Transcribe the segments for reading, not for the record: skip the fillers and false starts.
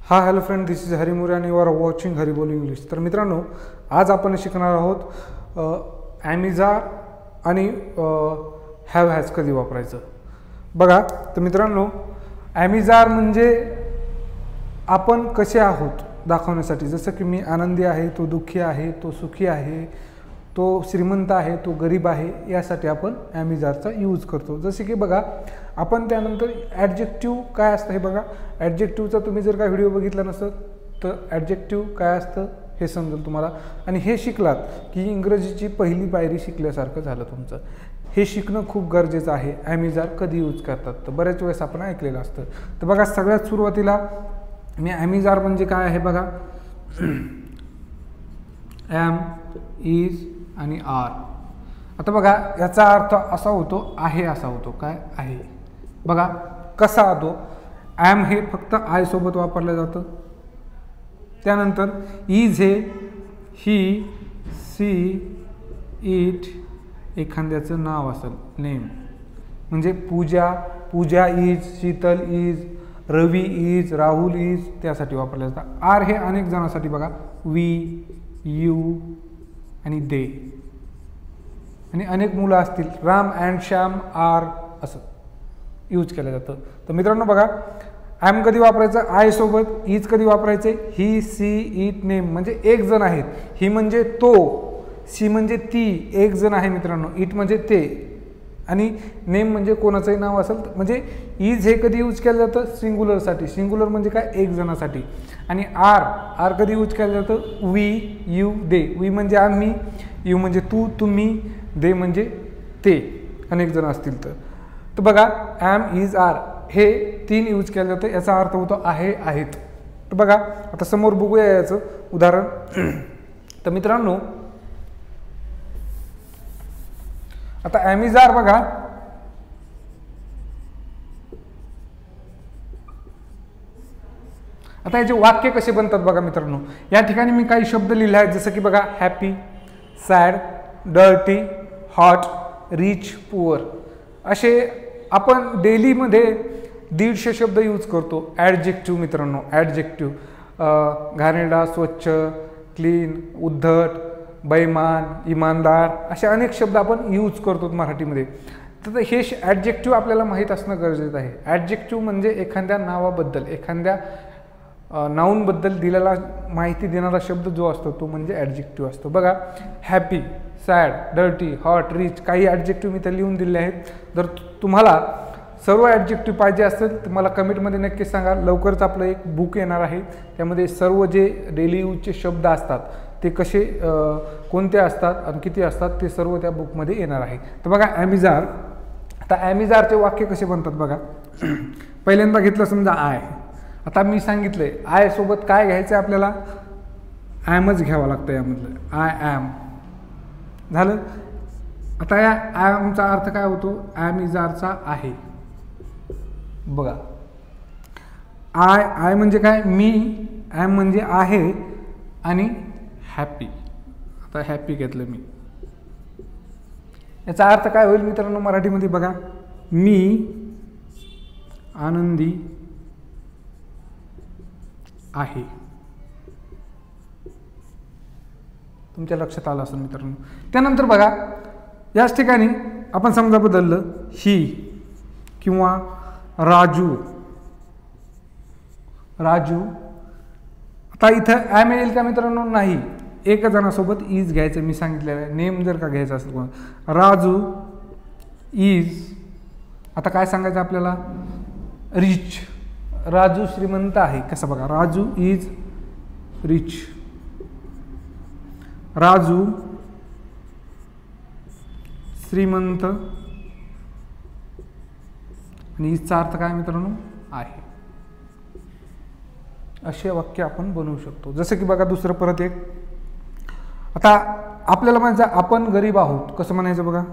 हा hello friend, this is Hari More आणि you R watching Hari बोल इंग्लिश. तर मित्रांनो, आज आपण शिकणार आहोत ॲमिजार आणि हॅव हॅज कधी वापरायचं. बघा, तर मित्रांनो, ॲमिजार म्हणजे आपण कसे आहोत दाखवण्यासाठी. जसं की मी आनंदी आहे, तो दुःखी आहे, तो सुखी आहे, तो श्रीमंत आहे, तो गरीब आहे, यासाठी आपण ॲमिजारचा यूज करतो. जसे की बघा, आपण त्यानंतर ॲडजेक्टिव्ह काय असतं हे बघा. ॲडजेक्टिव्हचा तुम्ही जर का व्हिडिओ बघितला नसतं तर ॲडजेक्टिव्ह काय असतं हे समजेल तुम्हाला. आणि हे शिकलात की इंग्रजीची पहिली पायरी शिकल्यासारखं झालं तुमचं. हे शिकणं खूप गरजेचं आहे. ॲमिजार कधी यूज करतात तर बऱ्याच वेळेस आपण ऐकलेलं असतं. तर बघा, सगळ्यात सुरुवातीला मी ॲमिजार म्हणजे काय आहे बघा. ॲम, इज आणि आर. आता बघा, याचा अर्थ असा होतो आहे, असा होतो. काय आहे बघा कसा होतो. ॲम हे फक्त आय सोबत वापरलं जातं. त्यानंतर इज हे ही, सी, इट एखाद्याचं नाव असेल, नेम. म्हणजे Pooja is, Sheetal is, Ravi is, Rahul is, त्यासाठी वापरलं जातं. आर हे अनेक जणांसाठी बघा, वी, यू आणि दे. आणि अनेक मुलं असतील, राम अँड श्याम आर असं यूज केलं जातं. तर मित्रांनो बघा, ॲम कधी वापरायचं आय सोबत, इज कधी वापरायचे ही, सी, इट, नेम. म्हणजे एक जण आहेत. ही म्हणजे तो, सी म्हणजे ती, एक जण आहे मित्रांनो. इट म्हणजे ते, आणि नेम म्हणजे कोणाचंही नाव असेल. म्हणजे इज हे कधी यूज केलं जातं सिंग्युलरसाठी. सिंग्युलर म्हणजे काय, एक जणासाठी. आणि आर कधी यूज केलं जातं वी, यू, दे. वी म्हणजे आम्ही, यू म्हणजे तू, तुम्ही, दे म्हणजे ते, अनेक जण असतील तर. तर बघा, ॲम, इज, आर हे तीन यूज केलं जातं. याचा अर्थ होतो आहे, आहेत. तर बघा, आता समोर बघूया याचं उदाहरण. तर मित्रांनो, आता ॲमिजार बघा, आता याचे वाक्य कसे बनतात बघा मित्रांनो. या ठिकाणी मी काही शब्द लिहिले आहेत. जसं की बघा, happy, sad, dirty, hot, rich, poor. असे आपण डेलीमध्ये 150 शब्द यूज करतो. ॲडजेक्टिव्ह मित्रांनो, ॲडजेक्टिव्ह घाणेरडा, स्वच्छ, क्लीन, उद्धट, बैमान, इमानदार, असे अनेक शब्द आपण यूज करतो मराठीमध्ये. तर हे ॲडजेक्टिव्ह आपल्याला माहीत असणं गरजेचं आहे. ॲडजेक्टिव्ह म्हणजे एखाद्या नावाबद्दल, एखाद्या नाऊनबद्दल दिलेला माहिती देणारा शब्द जो असतो तो म्हणजे ॲडजेक्टिव्ह असतो. बघा, happy, sad, dirty, hot, rich, काही ॲडजेक्टिव्ह मी तर लिहून दिले आहेत. जर तुम्हाला सर्व ॲडजेक्टिव्ह पाहिजे असेल तर मला कमेंटमध्ये नक्कीच सांगा. लवकरच आपलं एक बुक येणार आहे. त्यामध्ये सर्व जे डेली यूजचे शब्द असतात ते कसे, कोणते असतात आणि किती असतात ते सर्व त्या बुकमध्ये येणार आहे. तर बघा, ॲमिजार. आता ॲमिजारचे वाक्य कसे बनतात बघा. पहिल्यांदा घेतलं समजा आय. आता मी सांगितलंय आय सोबत काय घ्यायचं आहे आपल्याला, ॲमच घ्यावं लागतं यामधलं. आय ॲम झालं. आता या ॲमचा अर्थ काय होतो, ॲमिजारचा आहे. बघा, आय म्हणजे काय, मी, ॲम म्हणजे आहे, आणि हॅपी. आता हॅपी घेतलं मी. याचा अर्थ काय होईल मित्रांनो मराठीमध्ये बघा, मी आनंदी आहे. तुमच्या लक्षात आलं असेल मित्रांनो. त्यानंतर बघा, याच ठिकाणी आपण समजा बदललं ही किंवा राजू. आता इथं ॲम येईल का मित्रांनो, नाही. एक जणासोबत इज घ्यायचं मी सांगितलेलं आहे. नेम जर का घ्यायचं असेल कोणा, राजू इज. आता काय सांगायचं आपल्याला, रिच. राजू श्रीमंत आहे. कसं बघा, राजू इज रिच. राजू श्रीमंत, आणि इजचा अर्थ काय मित्रांनो, आहे. असे वाक्य आपण बनवू शकतो. जसं की बघा, दुसरं परत एक. आता आपल्याला म्हणायचं आपण गरीब आहोत. कसं म्हणायचं बघा,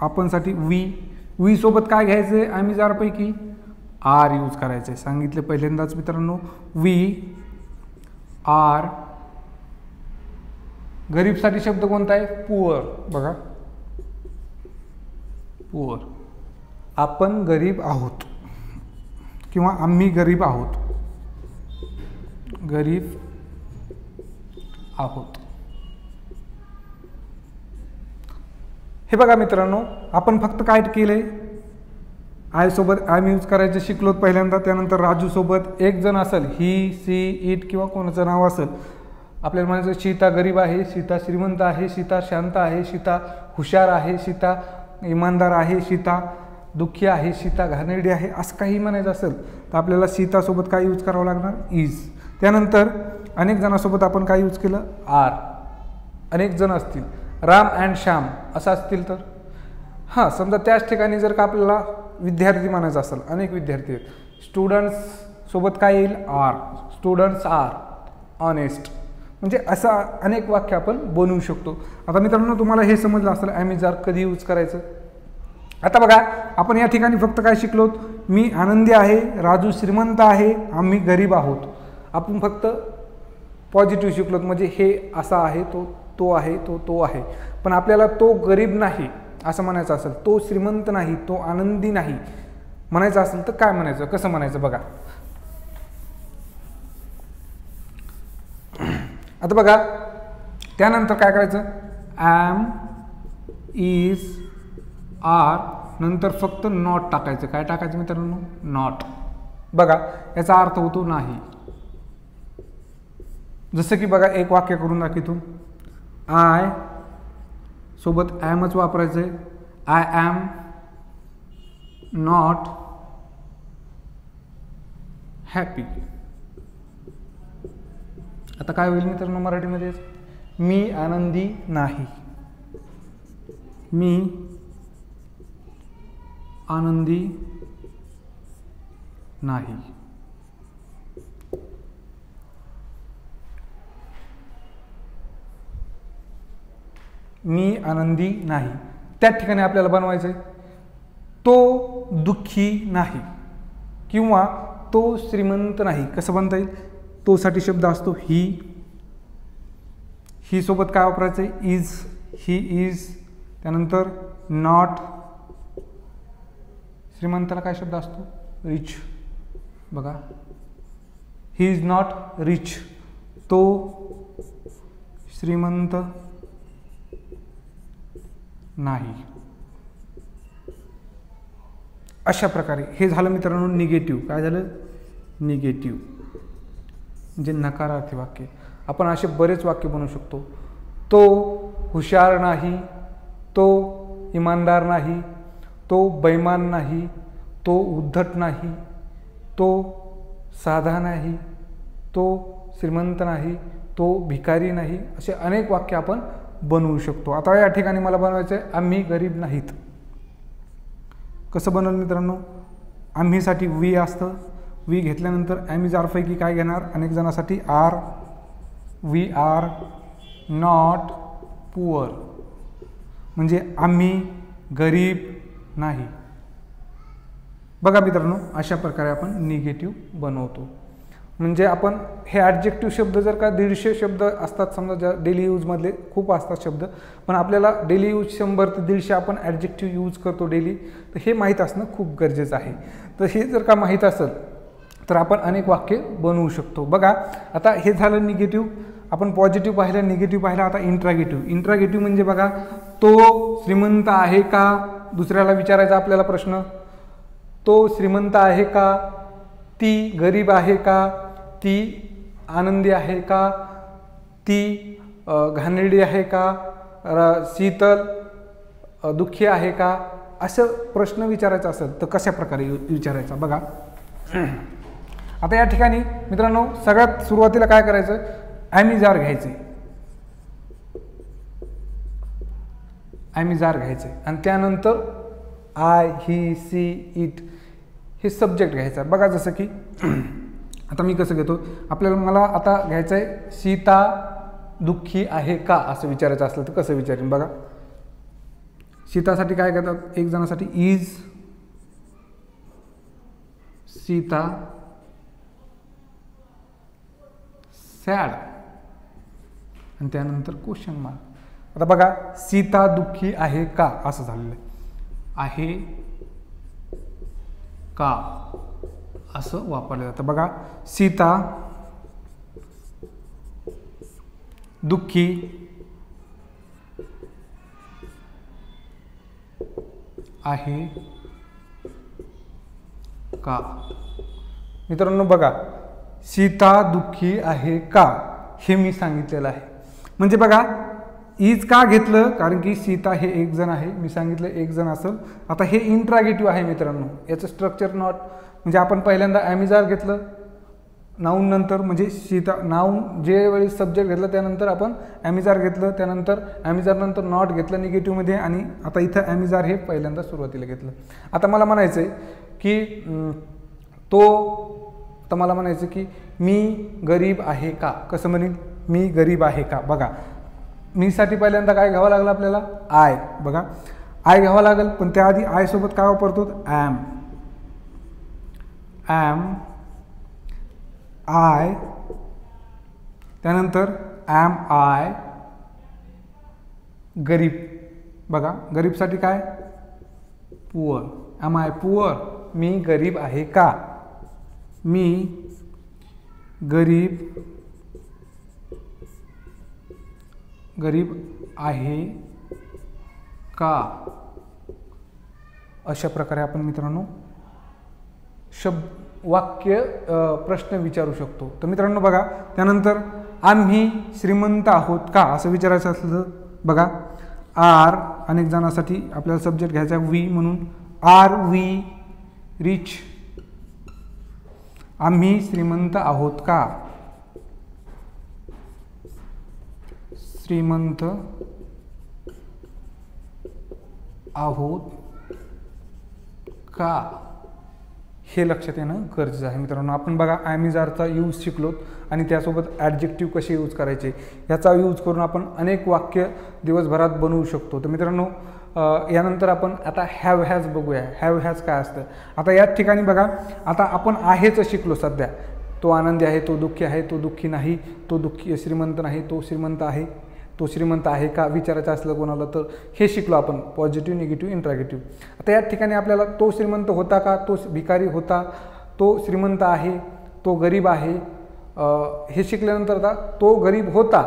आपणसाठी वी सोबत काय घ्यायचं ॲमिजारपैकी, आर यूज करायचं आहे. सांगितलं पहिल्यांदाच मित्रांनो, वी आर. गरीबसाठी शब्द कोणता आहे, पुअर. बघा, पुअर. आपण गरीब आहोत किंवा आम्ही गरीब आहोत. गरीब आहोत। हे बघा मित्रांनो, आपण फक्त काय केलंय, आय सोबत आय यूज करायचं शिकलोत पहिल्यांदा, त्यानंतर राजू सोबत एक जण असेल, ही, सी, इट किंवा कोणाचं नाव असेल, आपल्याला म्हणायचं सीता गरीब आहे, सीता श्रीमंत आहे, सीता शांत आहे, सीता हुशार आहे, सीता इमानदार आहे, सीता दुःखी आहे, सीता घाणेरडी आहे, असं काही म्हणायचं असेल तर आपल्याला सीतासोबत काय यूज करावं लागणार, इज। त्यानंतर अनेक जणांसोबत आपण काय यूज केलं, आर। अनेक जण असतील, राम अँड श्याम असं असतील तर हां, समजा त्याच ठिकाणी जर का आपल्याला विद्यार्थी म्हणायचं असेल, अनेक विद्यार्थी आहेत, स्टुडंट्स सोबत काय येईल, आर। स्टुडंट्स आर ऑनेस्ट, म्हणजे असा अनेक वाक्य आपण बनवू शकतो। आता मित्रांनो, तुम्हाला हे समजलं असेल ॲम इज आर कधी यूज करायचं। आता बघा, आपण या ठिकाणी फक्त काय शिकलोत, मी आनंदी आहे, राजू श्रीमंत आहे, आम्ही गरीब आहोत। आपण फक्त पॉझिटिव्ह शिकलोत, म्हणजे हे असा आहे, तो आहे, तो आहे। पण आपल्याला तो गरीब नाही असं म्हणायचं असेल, तो श्रीमंत नाही, तो आनंदी नाही म्हणायचं असेल तर काय म्हणायचं, कसं म्हणायचं बघा। आता बघा, त्यानंतर काय करायचं, ॲम, इज, आर, नंतर फक्त नॉट टाकायचं। काय टाकायचं मित्रांनो, नॉट। बघा, याचा अर्थ होतो नाही। जसं की बघा, एक वाक्य करून दाखवतो, आय सोबत ॲमच वापरायचं आहे, आय ॲम नॉट हॅपी। आता काय होईल मित्रांनो मराठीमध्ये, मी आनंदी नाही, मी आनंदी नाही। मी आनंदी नाही, त्या ठिकाणी आपल्याला बनवायचं आहे, तो दुःखी नाही किंवा तो श्रीमंत नाही। कसं बनता येईल, तो साठी शब्द असतो ही, ही सोबत काय वापरायचं आहे, इज, ही इज। त्यानंतर नॉट, श्रीमंताला काय शब्द असतो, रिच। बघा, ही इज नॉट रिच, तो श्रीमंत नाही। अशा प्रकारे हे झालं मित्रांनो निगेटिव्ह। काय झालं, निगेटिव्ह म्हणजे नकारार्थी वाक्य। आपण असे बरेच वाक्य बनवू शकतो, तो हुशार नाही, तो इमानदार नाही, तो बैमान नाही, तो उद्धट नाही, तो साधा नाही, तो श्रीमंत नाही, तो भिकारी नाही, असे अनेक वाक्य आपण बनवू शकतो। आता या ठिकाणी मला बनवायचं आहे, आम्ही गरीब नाहीत। कसं बनवलं मित्रांनो, आम्हीसाठी वी असतं, वी घेतल्यानंतर ॲम इज आर पैकी काय घेणार, अनेक जणांसाठी are, we are not poor, म्हणजे आम्ही गरीब नाही। बघा मित्रांनो, अशा प्रकारे आपण निगेटिव्ह बनवतो। म्हणजे आपण हे ॲडजेक्टिव्ह शब्द जर का 150 शब्द असतात समजा, ज्या डेली यूजमधले खूप असतात शब्द, पण आपल्याला डेली यूज 100 ते 150 आपण ॲडजेक्टिव्ह यूज करतो डेली, तर हे माहीत असणं खूप गरजेचं आहे। तर हे जर का माहीत असेल तर आपण अनेक वाक्य बनवू शकतो। बघा, आता हे झालं निगेटिव्ह, आपण पॉझिटिव्ह पाहिलं, निगेटिव्ह पाहिलं, आता इंट्रागेटिव्ह। इंट्रागेटिव्ह म्हणजे बघा, तो श्रीमंत आहे का, दुसऱ्याला विचारायचा आपल्याला प्रश्न, तो श्रीमंत आहे का, ती गरीब आहे का, ती आनंदी आहे का, ती घाणेरडी आहे का, शीतल दुःखी आहे का, असं प्रश्न विचारायचा असेल तर कशा प्रकारे विचारायचा बघा। आता या ठिकाणी मित्रांनो सगळ्यात सुरुवातीला काय करायचं, ॲम इज आर घ्यायचे, ॲम इज आर घ्यायचे आणि त्यानंतर आय, ही, सी, इट हे सब्जेक्ट घ्यायचा। बघा जसं की आता मी कसं घेतो, आपल्याला मला आता घ्यायचं आहे सीता दुःखी आहे का असं विचारायचं असलं तर कसं विचारेन बघा। सीतासाठी काय घेतात, एक जणासाठी इज सीता सॅड आणि त्यानंतर क्वेश्चन मार्क। आता बघा, सीता दुःखी आहे का असं झालेलं आहे का असं वापरलं जातं। बघा, सीता दुःखी आहे का? मित्रांनो बघा, सीता दुःखी आहे का हे मी सांगितलेलं आहे. म्हणजे बघा इज का घेतलं, कारण की सीता हे एक जण आहे, मी सांगितलं एक जण असेल. आता हे इंट्रागेटिव्ह आहे मित्रांनो, याचं स्ट्रक्चर नॉट, म्हणजे आपण पहिल्यांदा ॲमिजार घेतलं नाऊन नंतर, म्हणजे सीता नाऊन जे वेळी सब्जेक्ट घेतलं त्यानंतर आपण ॲमिजार घेतलं, त्यानंतर ॲमिजार नंतर नॉट घेतलं निगेटिव्हमध्ये, आणि आता इथं ॲमिजार हे पहिल्यांदा सुरुवातीला घेतलं. आता मला म्हणायचं आहे की आता मला म्हणायचं की मी गरीब आहे का. कसं म्हणेन, मी गरीब आहे का. बघा मीसाठी पहिल्यांदा काय घ्यावं लागलं आपल्याला, आय. बघा आय घ्यावं लागेल, पण त्याआधी आय सोबत काय वापरतो, ॲम. आय, त्यानंतर ॲम आय गरीब. बघा गरीबसाठी काय, पुअर. ॲम आय पुअर, मी गरीब आहे का. मी गरीब आहे का. अशा प्रकारे आपण मित्रांनो वाक्य प्रश्न विचारू शकतो. तर मित्रांनो बघा, त्यानंतर आम्ही श्रीमंत आहोत का असं विचारायचं असलं तर बघा आर, अनेक जणांसाठी आपल्याला सब्जेक्ट घ्यायचा वी, म्हणून आर वी रिच. आम्ही श्रीमंत आहोत का. श्रीमंत आहोत का हे लक्षात येणं गरजेचं आहे मित्रांनो. आपण बघा ॲमिजारचा यूज शिकलोत आणि त्यासोबत ॲडजेक्टिव्ह कसे यूज करायचे याचा यूज करून आपण अनेक वाक्य दिवसभरात बनवू शकतो. तर मित्रांनो यानंतर आपण आता हॅव हॅज बघूया. हॅव हॅज काय असतं. आता याच ठिकाणी बघा, आता आपण आहेच शिकलो सध्या. तो आनंदी आहे, तो दुःखी आहे, तो दुःखी नाही, तो दुःखी श्रीमंत नाही, तो श्रीमंत आहे, तो श्रीमंत आहे का विचारायचं असलं कोणाला तर हे शिकलो आपण, पॉझिटिव्ह निगेटिव्ह इंट्रागेटिव्ह. आता या ठिकाणी आपल्याला तो श्रीमंत होता का, तो भिकारी होता, तो श्रीमंत आहे, तो गरीब आहे हे शिकल्यानंतर आता तो गरीब होता,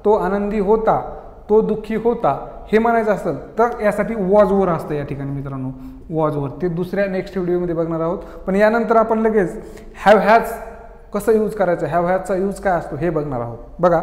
तो आनंदी होता, तो दुःखी होता हे म्हणायचं असेल तर यासाठी वॉज वर असतं या ठिकाणी मित्रांनो, वॉज वर. ते दुसऱ्या नेक्स्ट व्हिडिओमध्ये बघणार आहोत. पण यानंतर आपण लगेच हॅव हॅज कसं यूज करायचं, हॅव हॅजचा यूज काय असतो हे बघणार आहोत. बघा